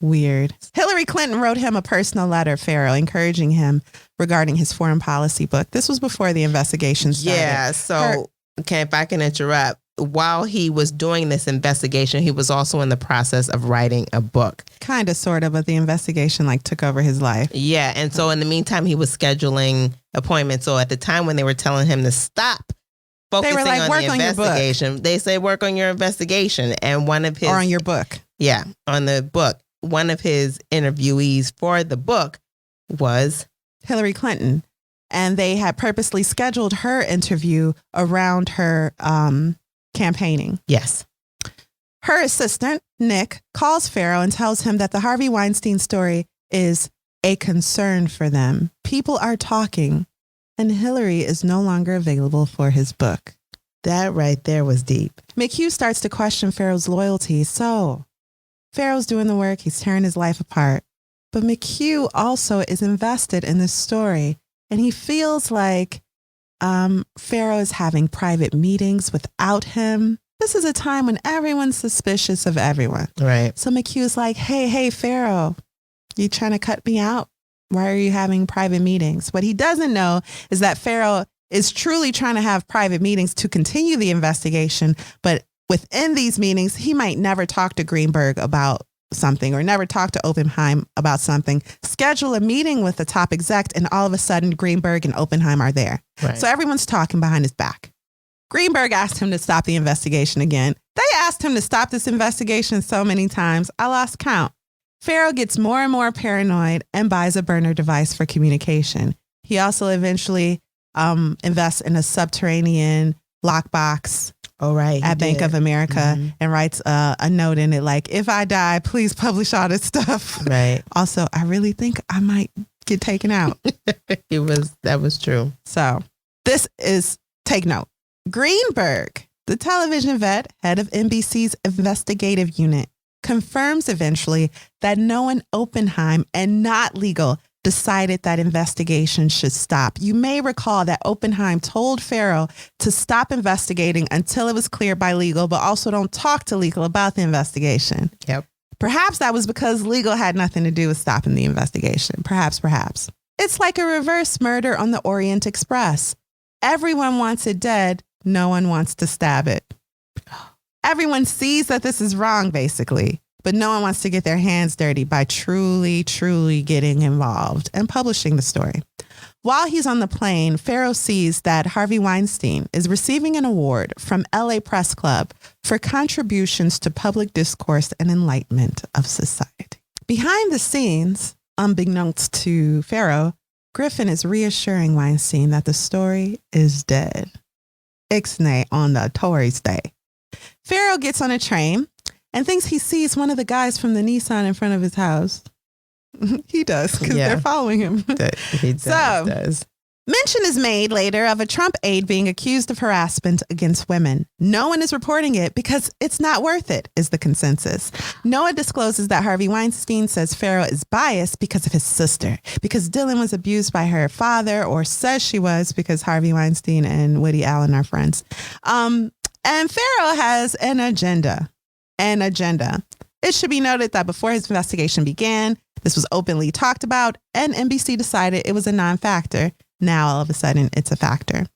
Weird. Hillary Clinton wrote him a personal letter, Farrow, encouraging him regarding his foreign policy book. This was before the investigation started. Yeah. So, okay, if I can interrupt. While he was doing this investigation, he was also in the process of writing a book. Kind of, sort of, but the investigation took over his life. Yeah. And so in the meantime, he was scheduling appointments. So at the time when they were telling him to stop focusing on the investigation, they say, work on your investigation. And one of his... Or on your book. Yeah, on the book. One of his interviewees for the book was... Hillary Clinton. And they had purposely scheduled her interview around her... campaigning. Yes. Her assistant, Nick, calls Farrow and tells him that the Harvey Weinstein story is a concern for them. People are talking, and Hillary is no longer available for his book. That right there was deep. McHugh starts to question Farrow's loyalty. So, Farrow's doing the work. He's tearing his life apart. But McHugh also is invested in this story, and he feels like Farrow is having private meetings without him. This is a time when everyone's suspicious of everyone. Right. So McHugh's like, hey, Farrow, you trying to cut me out? Why are you having private meetings? What he doesn't know is that Farrow is truly trying to have private meetings to continue the investigation. But within these meetings, he might never talk to Greenberg about something or never talk to Oppenheim about something. Schedule a meeting with the top exec, and all of a sudden Greenberg and Oppenheim are there. Right. So everyone's talking behind his back. Greenberg asked him to stop the investigation again. They asked him to stop this investigation so many times, I lost count. Farrow gets more and more paranoid and buys a burner device for communication. He also eventually invests in a subterranean lockbox at Bank of America and writes a note in it like, if I die, please publish all this stuff. Right. Also, I really think I might get taken out. That was true. So this is, take note, Greenberg, the television vet, head of NBC's investigative unit, confirms eventually that Noah Oppenheim and not legal decided that investigation should stop. You may recall that Oppenheim told Farrow to stop investigating until it was cleared by legal, but also don't talk to legal about the investigation. Yep. Perhaps that was because legal had nothing to do with stopping the investigation. Perhaps. It's like a reverse murder on the Orient Express. Everyone wants it dead. No one wants to stab it. Everyone sees that this is wrong, basically. But no one wants to get their hands dirty by truly getting involved and publishing the story. While he's on the plane, Farrow sees that Harvey Weinstein is receiving an award from LA Press Club for contributions to public discourse and enlightenment of society. Behind the scenes, unbeknownst to Farrow, Griffin is reassuring Weinstein that the story is dead. Ixnay on the Tories' day. Farrow gets on a train and thinks he sees one of the guys from the Nissan in front of his house. He does, because they're following him. He does. Mention is made later of a Trump aide being accused of harassment against women. No one is reporting it because it's not worth it, is the consensus. Noah discloses that Harvey Weinstein says Farrow is biased because of his sister, because Dylan was abused by her father, or says she was, because Harvey Weinstein and Woody Allen are friends. And Farrow has an agenda. It should be noted that before his investigation began, this was openly talked about, and NBC decided it was a non-factor. Now, all of a sudden, it's a factor.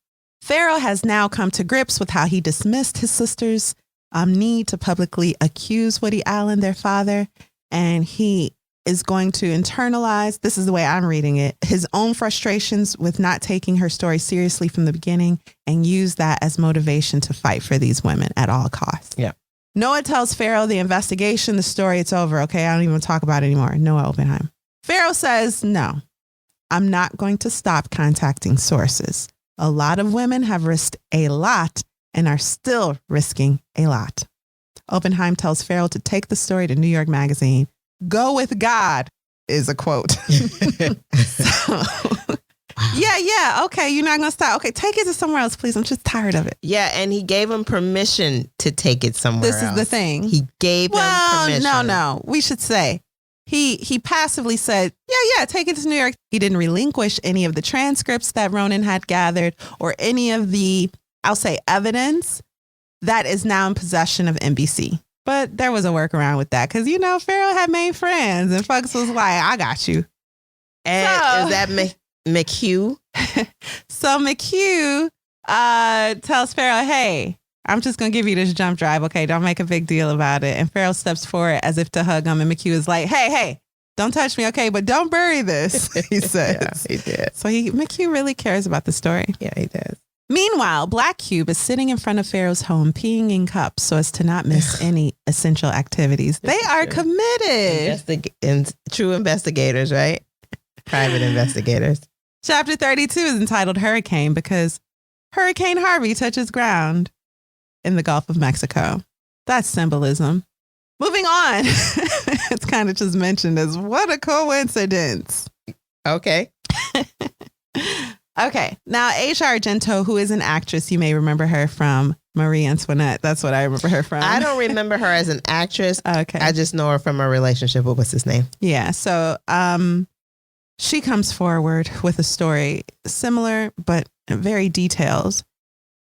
Farrow has now come to grips with how he dismissed his sister's need to publicly accuse Woody Allen, their father, and he is going to internalize, this is the way I'm reading it, his own frustrations with not taking her story seriously from the beginning and use that as motivation to fight for these women at all costs. Yeah. Noah tells Farrow the investigation, the story, it's over. Okay, I don't even talk about it anymore. Noah Oppenheim. Farrow says, no, I'm not going to stop contacting sources. A lot of women have risked a lot and are still risking a lot. Oppenheim tells Farrow to take the story to New York Magazine. Go with God is a quote. So, Yeah. Okay, you're not gonna stop. Okay, take it to somewhere else, please. I'm just tired of it. Yeah, and he gave him permission to take it somewhere else. This is the thing. He gave him permission. No. We should say he passively said, yeah, take it to New York. He didn't relinquish any of the transcripts that Ronan had gathered or any of the, I'll say, evidence that is now in possession of NBC. But there was a workaround with that because, Farrow had made friends and folks was like, I got you. And is that McHugh? So McHugh tells Farrow, hey, I'm just going to give you this jump drive. Okay, don't make a big deal about it. And Farrow steps forward as if to hug him. And McHugh is like, hey, don't touch me. Okay, but don't bury this, he says. Yeah, he did. So McHugh really cares about the story. Yeah, he does. Meanwhile, Black Cube is sitting in front of Farrow's home, peeing in cups so as to not miss any essential activities. They are committed. True investigators, right? Private investigators. Chapter 32 is entitled Hurricane because Hurricane Harvey touches ground in the Gulf of Mexico. That's symbolism. Moving on. It's kind of just mentioned as what a coincidence. Okay. Okay. Now, Asia Argento, who is an actress, you may remember her from Marie Antoinette. That's what I remember her from. I don't remember her as an actress. Okay. I just know her from her relationship with what's his name. Yeah. So she comes forward with a story similar, but very details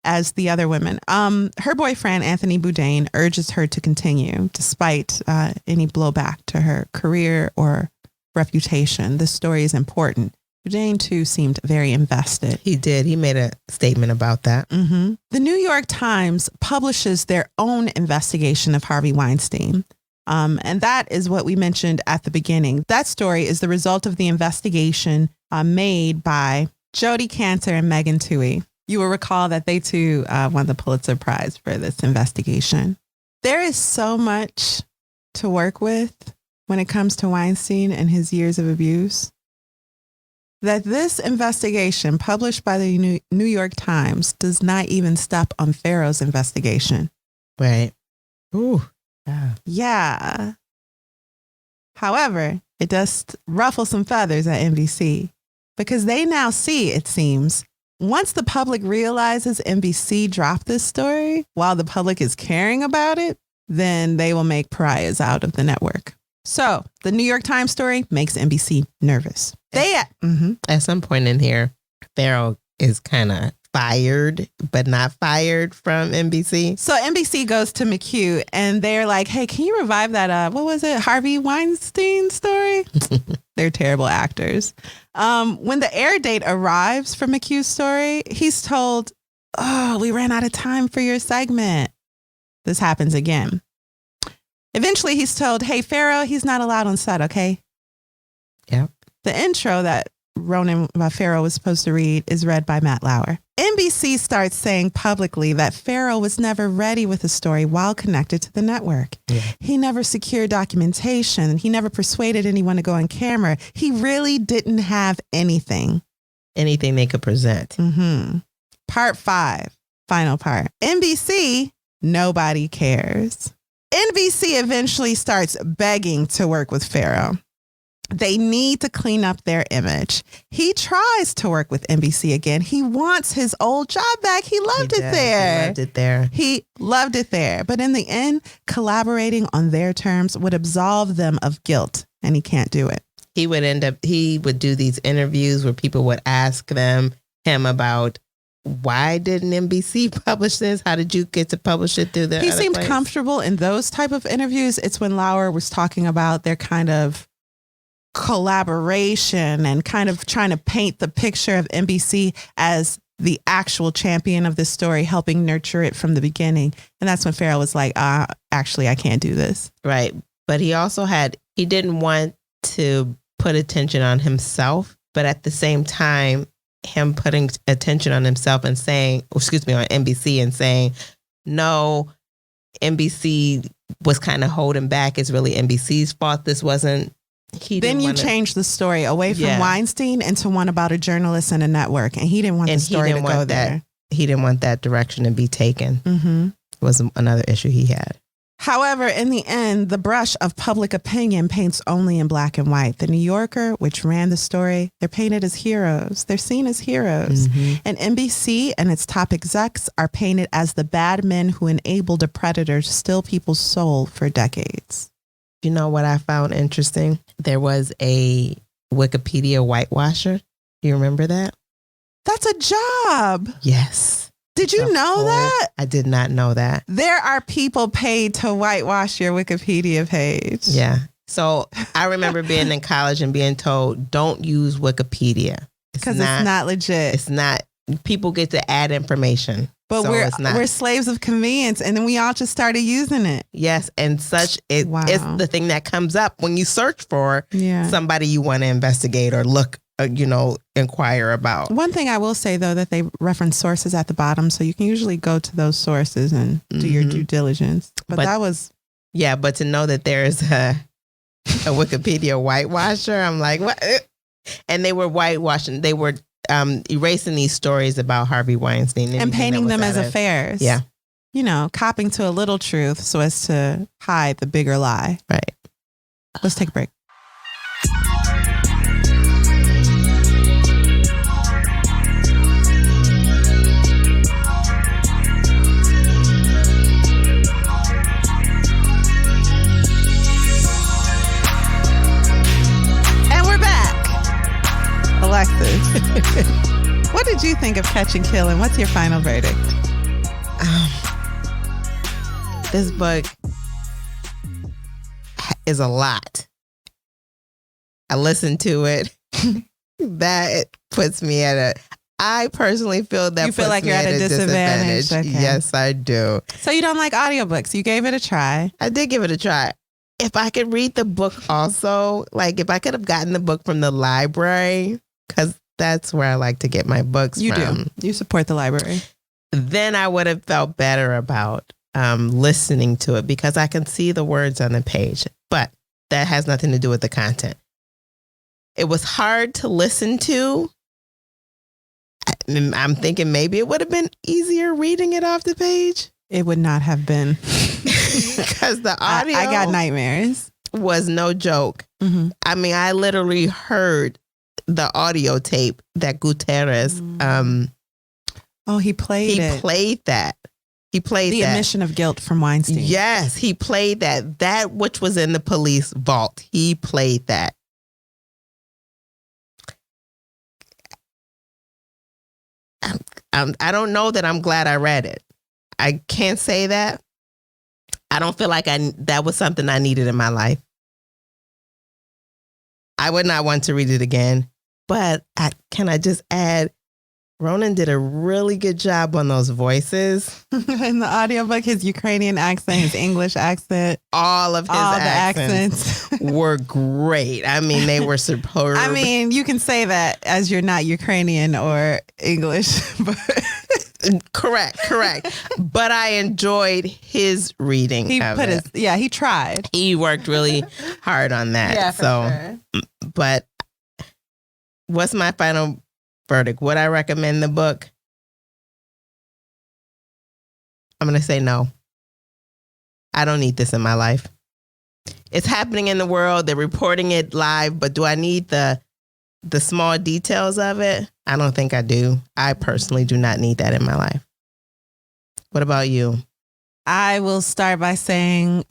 as the other women. Her boyfriend, Anthony Bourdain, urges her to continue despite any blowback to her career or reputation. This story is important. Bourdain, too, seemed very invested. He did. He made a statement about that. Mm-hmm. The New York Times publishes their own investigation of Harvey Weinstein. And that is what we mentioned at the beginning. That story is the result of the investigation made by Jodi Kantor and Megan Twohey. You will recall that they too won the Pulitzer Prize for this investigation. There is so much to work with when it comes to Weinstein and his years of abuse that this investigation published by the New York Times does not even step on Farrow's investigation. Right. Ooh. Yeah. However, it does ruffle some feathers at NBC because they now see, it seems, once the public realizes NBC dropped this story while the public is caring about it, then they will make pariahs out of the network. So the New York Times story makes NBC nervous. At some point in here, Farrow is kind of fired, but not fired from NBC. So NBC goes to McHugh and they're like, hey, can you revive that, what was it, Harvey Weinstein story? They're terrible actors. When the air date arrives for McHugh's story, he's told, oh, we ran out of time for your segment. This happens again. Eventually he's told, hey, Farrow, he's not allowed on set, okay? Yep. The intro that Ronan Farrow was supposed to read is read by Matt Lauer. NBC starts saying publicly that Farrow was never ready with the story while connected to the network. Yeah. He never secured documentation. He never persuaded anyone to go on camera. He really didn't have anything. Anything they could present. Mm-hmm. Part 5, final part. NBC, nobody cares. NBC eventually starts begging to work with Farrow. They need to clean up their image. He tries to work with NBC again. He wants his old job back. He loved it there. He loved it there. But in the end, collaborating on their terms would absolve them of guilt, and he can't do it. He would do these interviews where people would ask him about, why didn't NBC publish this? How did you get to publish it through the He other seemed place? comfortable in those type of interviews. It's when Lauer was talking about their kind of collaboration and kind of trying to paint the picture of NBC as the actual champion of this story, helping nurture it from the beginning. And that's when Farrow was like, actually, I can't do this. Right. But he didn't want to put attention on himself, but at the same time, him putting attention on himself and saying, on NBC and saying, no, NBC was kind of holding back. It's really NBC's fault. This wasn't. Then you change the story away from Weinstein into one about a journalist and a network. And he didn't want the story to go there. He didn't want that direction to be taken. Mm-hmm. Was another issue he had. However, in the end, the brush of public opinion paints only in black and white. The New Yorker, which ran the story, they're painted as heroes. They're seen as heroes. And NBC and its top execs are painted as the bad men who enabled a predator to steal people's soul for decades. You know what I found interesting? There was a Wikipedia whitewasher. Do you remember that? That's a job. Yes. Did you know that? I did not know that. There are people paid to whitewash your Wikipedia page. Yeah. So I remember being in college and being told, don't use Wikipedia. Because it's not legit. It's not. People get to add information. But so we're slaves of convenience. And then we all just started using it. Yes. And it's the thing that comes up when you search for somebody you want to investigate or look, inquire about. One thing I will say, though, that they reference sources at the bottom. So you can usually go to those sources and do your due diligence. But that was. Yeah. But to know that there's a Wikipedia whitewasher, I'm like, what? And they were whitewashing. They were erasing these stories about Harvey Weinstein. And painting them as affairs. Yeah. Copping to a little truth so as to hide the bigger lie. Right. Let's take a break. Alexis, what did you think of Catch and Kill, and what's your final verdict? This book is a lot. I listened to it. That puts me I personally feel that you feel like you're at a disadvantage. Okay. Yes, I do. So you don't like audiobooks. You gave it a try. I did give it a try. If I could read the book also, like if I could have gotten the book from the library, because that's where I like to get my books from. You do. You support the library. Then I would have felt better about listening to it because I can see the words on the page. But that has nothing to do with the content. It was hard to listen to. I'm thinking maybe it would have been easier reading it off the page. It would not have been. Because the audio I got nightmares. Was no joke. Mm-hmm. I mean, I literally heard the audio tape that Gutierrez he played it. He played that. He played the admission of guilt from Weinstein. Yes, he played that which was in the police vault. He played that. I don't know that I'm glad I read it. I can't say that. I don't feel like that was something I needed in my life. I would not want to read it again. But can I just add, Ronan did a really good job on those voices. In the audiobook, his Ukrainian accent, his English accent. All the accents were great. I mean, they were superb. I mean, you can say that as you're not Ukrainian or English. But Correct. But I enjoyed his reading. He tried. He worked really hard on that. Yeah, for sure. But what's my final verdict? Would I recommend the book? I'm going to say no. I don't need this in my life. It's happening in the world. They're reporting it live, but do I need the small details of it? I don't think I do. I personally do not need that in my life. What about you? I will start by saying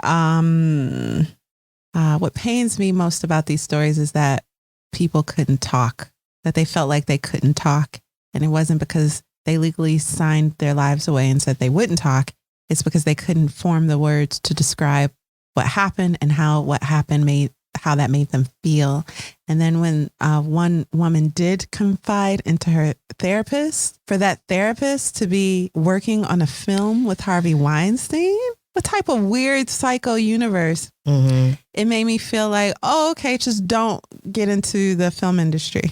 what pains me most about these stories is that people couldn't talk, that they felt like they couldn't talk. And it wasn't because they legally signed their lives away and said they wouldn't talk. It's because they couldn't form the words to describe what happened and how that made them feel. And then when one woman did confide into her therapist, for that therapist to be working on a film with Harvey Weinstein, what type of weird psycho universe? Mm-hmm. It made me feel like, oh, okay, just don't get into the film industry.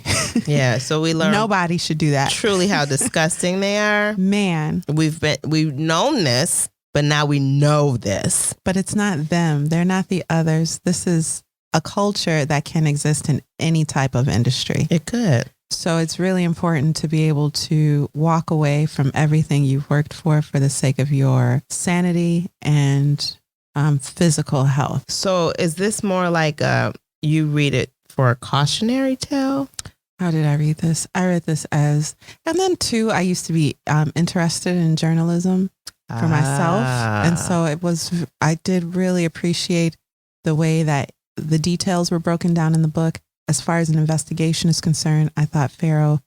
Yeah, so we learned nobody should do that. Truly, how disgusting they are. Man, we've known this, but now we know this. But it's not them. They're not the others. This is a culture that can exist in any type of industry. It could. So it's really important to be able to walk away from everything you've worked for the sake of your sanity and physical health. So is this more like you read it for a cautionary tale? How did I read this? I read this as, and then too, I used to be interested in journalism for myself. And so I did really appreciate the way that the details were broken down in the book. As far as an investigation is concerned, I thought Farrow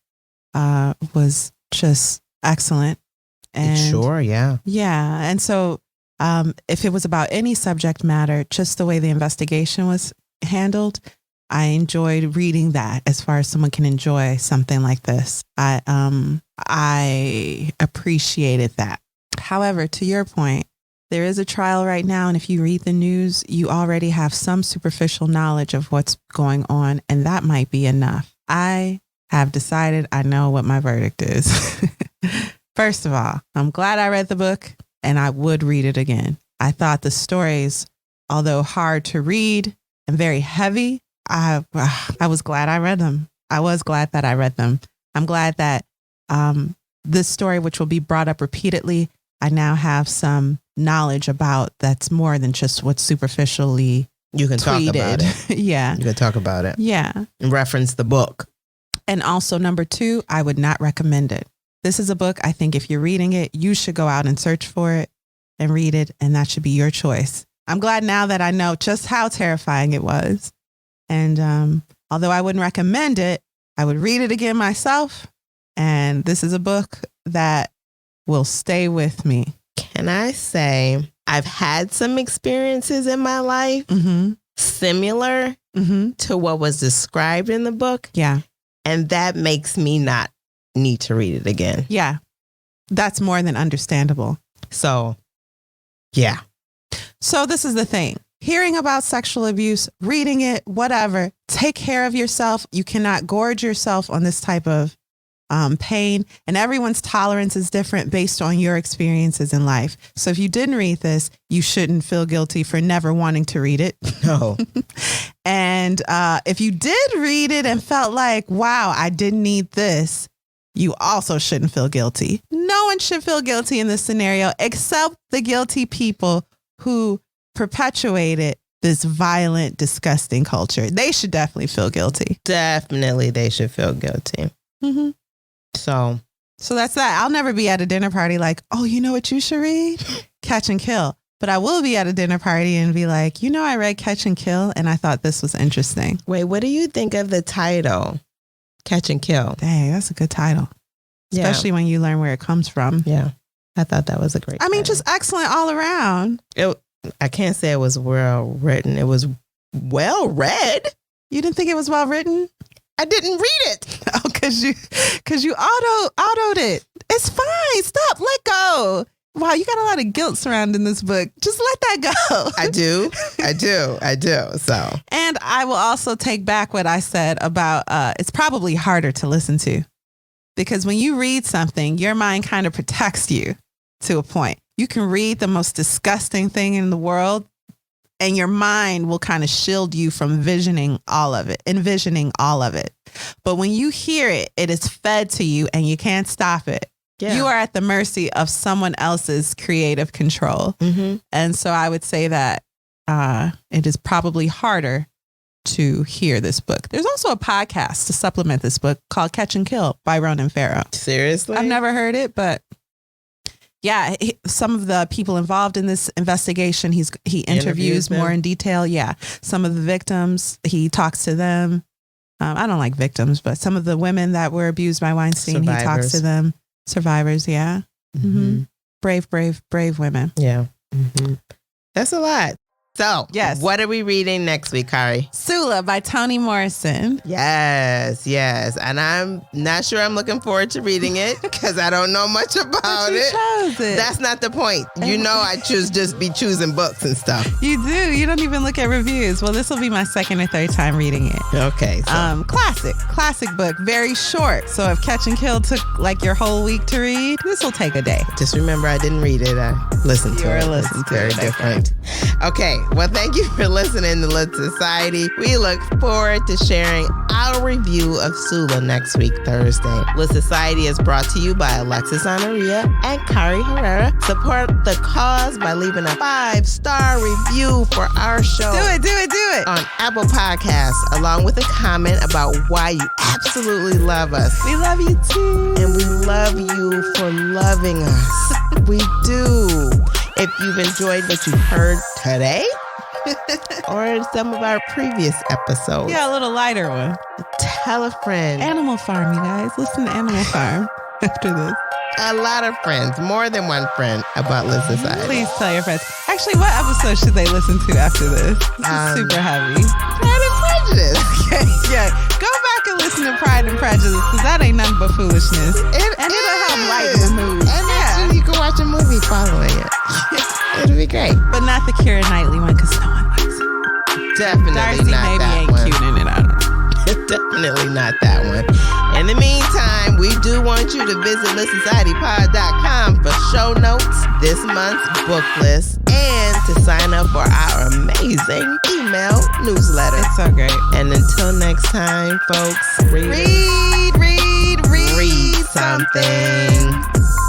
was just excellent. And Sure, yeah. yeah. And so if it was about any subject matter, just the way the investigation was handled, I enjoyed reading that as far as someone can enjoy something like this. I appreciated that. However, to your point, there is a trial right now. And if you read the news, you already have some superficial knowledge of what's going on. And that might be enough. I have decided I know what my verdict is. First of all, I'm glad I read the book and I would read it again. I thought the stories, although hard to read and very heavy, I was glad I read them. I was glad that I read them. I'm glad that this story, which will be brought up repeatedly, I now have some knowledge about that's more than just what's superficially You can tweeted. talk about it. Yeah. You can talk about it. Yeah. And reference the book. And also, number 2, I would not recommend it. This is a book, I think if you're reading it, you should go out and search for it and read it. And that should be your choice. I'm glad now that I know just how terrifying it was. And although I wouldn't recommend it, I would read it again myself. And this is a book that will stay with me. Can I say I've had some experiences in my life similar to what was described in the book. Yeah. And that makes me not need to read it again. Yeah. That's more than understandable. So, yeah. So this is the thing. Hearing about sexual abuse, reading it, whatever, take care of yourself. You cannot gorge yourself on this type of pain, and everyone's tolerance is different based on your experiences in life. So if you didn't read this, you shouldn't feel guilty for never wanting to read it. No. And if you did read it and felt like, wow, I didn't need this, you also shouldn't feel guilty. No one should feel guilty in this scenario, except the guilty people who perpetuated this violent, disgusting culture. They should definitely feel guilty. Definitely they should feel guilty. Mm-hmm. So that's that. I'll never be at a dinner party like, oh, you know what you should read? Catch and Kill. But I will be at a dinner party and be like, you know, I read Catch and Kill and I thought this was interesting. wait, what do you think of the title? Catch and Kill. Dang, that's a good title. Especially when you learn where it comes from. Yeah. I thought that was a great title. Just excellent all around. I can't say it was well written. It was well read. You didn't think it was well written? I didn't read it. Oh, because you autoed it. It's fine. Stop. Let go. Wow, you got a lot of guilt surrounding this book. Just let that go. I do. So. And I will also take back what I said about it's probably harder to listen to. Because when you read something, your mind kind of protects you to a point. You can read the most disgusting thing in the world and your mind will kind of shield you from envisioning all of it. But when you hear it, it is fed to you and you can't stop it. Yeah. You are at the mercy of someone else's creative control. Mm-hmm. And so I would say that it is probably harder to hear this book. There's also a podcast to supplement this book called Catch and Kill by Ronan Farrow. Seriously? I've never heard it, but yeah, some of the people involved in this investigation, he interviews more in detail. Yeah. Some of the victims, he talks to them. I don't like victims, but some of the women that were abused by Weinstein, he talks to them. Survivors. Yeah. Mm-hmm. Brave women. Yeah. Mm-hmm. That's a lot. So, yes. What are we reading next week, Kari? Sula by Toni Morrison. Yes. And I'm not sure I'm looking forward to reading it because I don't know much about it. Chose it. That's not the point. You know, I just be choosing books and stuff. You do. You don't even look at reviews. Well, this will be my second or third time reading it. Okay. So. Classic book. Very short. So if Catch and Kill took like your whole week to read, this will take a day. Just remember, I didn't read it. I listened to it. It's very different. Okay. Well, thank you for listening to Lit Society. We look forward to sharing our review of Sula next week, Thursday. Lit Society is brought to you by Alexis Honoria and Kari Herrera. Support the cause by leaving a 5-star review for our show. Do it. On Apple Podcasts, along with a comment about why you absolutely love us. We love you too. And we love you for loving us. We do. If you've enjoyed what you've heard today, or some of our previous episodes. Yeah, a little lighter one. Tell a friend. Animal Farm, you guys. Listen to Animal Farm after this. A lot of friends, more than one friend, about Lit Society. Please tell your friends. Actually, what episode should they listen to after this? This is super heavy. Pride and Prejudice. Yeah, go back and listen to Pride and Prejudice, because that ain't nothing but foolishness. And it'll help lighten the mood. And actually, you can watch a movie following it. It'll be great. But not the Keira Knightley one, because no one likes it. Definitely Darcy not maybe that ain't one. cute in it, I don't know. Definitely not that one. In the meantime, we do want you to visit LitSocietyPod.com for show notes, this month's book list, and to sign up for our amazing email newsletter. It's so great. And until next time, folks, read Read something.